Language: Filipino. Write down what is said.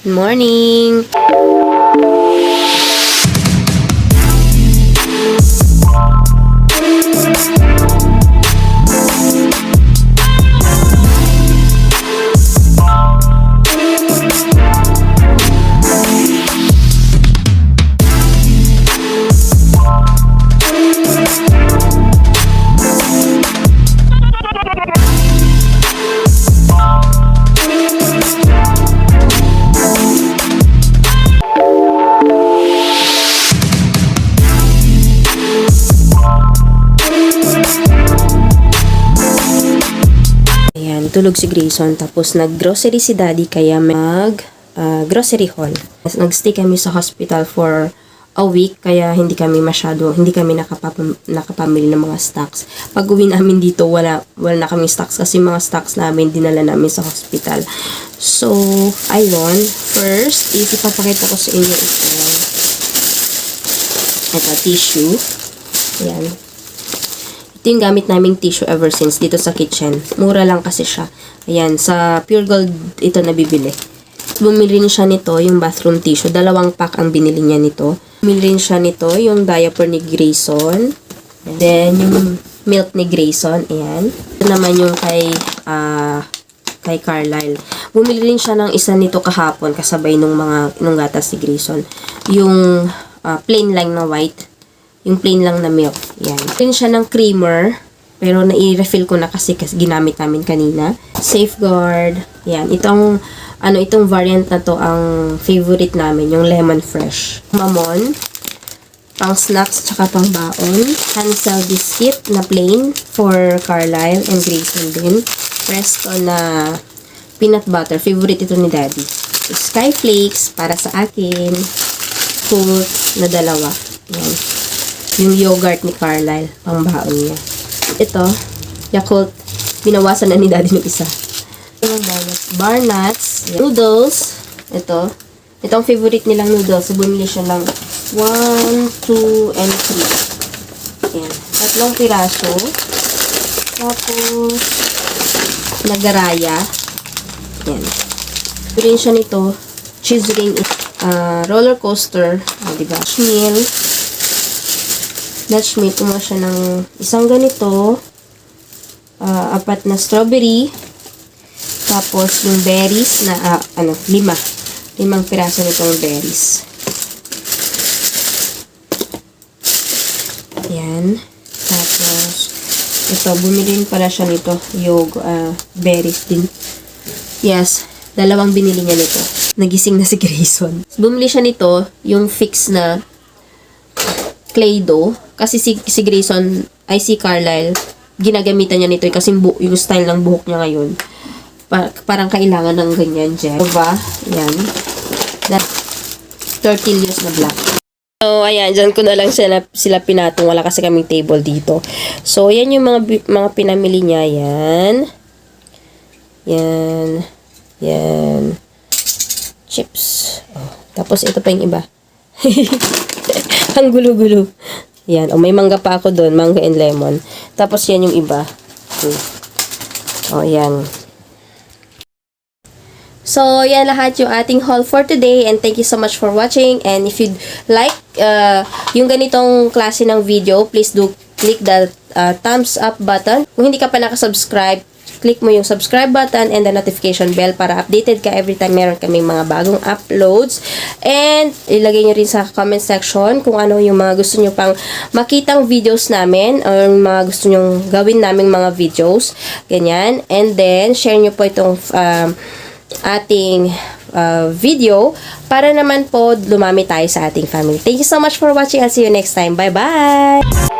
Good morning! Ayan, tulog si Grayson. Tapos nag-grocery si Daddy kaya grocery haul. Nag-stay kami sa hospital for a week kaya hindi kami nakapamili ng mga stocks. Pag uwi namin dito, wala na kami stocks kasi mga stocks namin dinala namin sa hospital. So, ayun. First, ipapakita ko sa inyo ito tissue. Ayan. Ito yung gamit naming tissue ever since dito sa kitchen. Mura lang kasi siya. Ayan, sa Pure Gold ito nabibili. Bumili rin siya nito, yung bathroom tissue. 2 pack ang binili niya nito. Bumili rin siya nito, yung diaper ni Grayson. And then, yung milk ni Grayson. Ayan. Ito naman yung kay Carlisle. Bumili rin siya ng isa nito kahapon kasabay nung gatas ni Grayson. Yung plain lang na white. Yung plain lang na milk. Yan. Rin siya ng creamer. Pero nai-refill ko na kasi ginamit namin kanina. Safeguard. Yan. Itong variant na to ang favorite namin. Yung lemon fresh. Mamon. Pang snacks tsaka pang baon. Hansel biscuit na plain for Carlisle and Grayson din. Presto na peanut butter. Favorite ito ni Daddy. Sky flakes para sa akin. Cool na 2. Yan. Yung yogurt ni Carlisle, pang baon niya. Ito, Yakult, binawasan na ni Daddy ng isa. Bar nuts, noodles, ito ang favorite nilang noodles. So, bumili siya lang 1, 2, and 3. Ayan, 3 piraso. Tapos, nagaraya. Ayan. Bumili siya nito, cheese ring, roller coaster, diba? Meal. Dutch meat, kumuha siya ng isang ganito, 4 na strawberry, tapos yung berries na, 5 piraso nitong berries. Ayan. Tapos, ito, bumili pala siya nito, yung berries din. Yes, 2 binili niya nito. Nagising na si Grayson. Bumili siya nito, yung fix na clay dough. Kasi si Grayson, si Carlisle, ginagamitan niya nito kasi yung style ng buhok niya ngayon. Parang kailangan ng ganyan dyan. Diba? Ayan. That tortillas na black. So, ayan. Dyan ko na lang sila pinatong. Wala kasi kaming table dito. So, ayan yung mga pinamili niya. Ayan. Yan. Yan. Chips. Oh. Tapos, ito pa yung iba. Ang gulo-gulo. Yan. O, may mangga pa ako doon. Mangga and lemon. Tapos, yan yung iba. O, yan. So, yan lahat yung ating haul for today. And thank you so much for watching. And if you'd like yung ganitong klase ng video, please do click the thumbs up button. Kung hindi ka pa nakasubscribe, click mo yung subscribe button and the notification bell para updated ka every time meron kaming mga bagong uploads. And ilagay nyo rin sa comment section kung ano yung mga gusto nyo pang makitang videos namin or mga gusto nyo gawin naming mga videos. Ganyan. And then, share nyo po itong ating video para naman po lumami tayo sa ating family. Thank you so much for watching and see you next time. Bye-bye!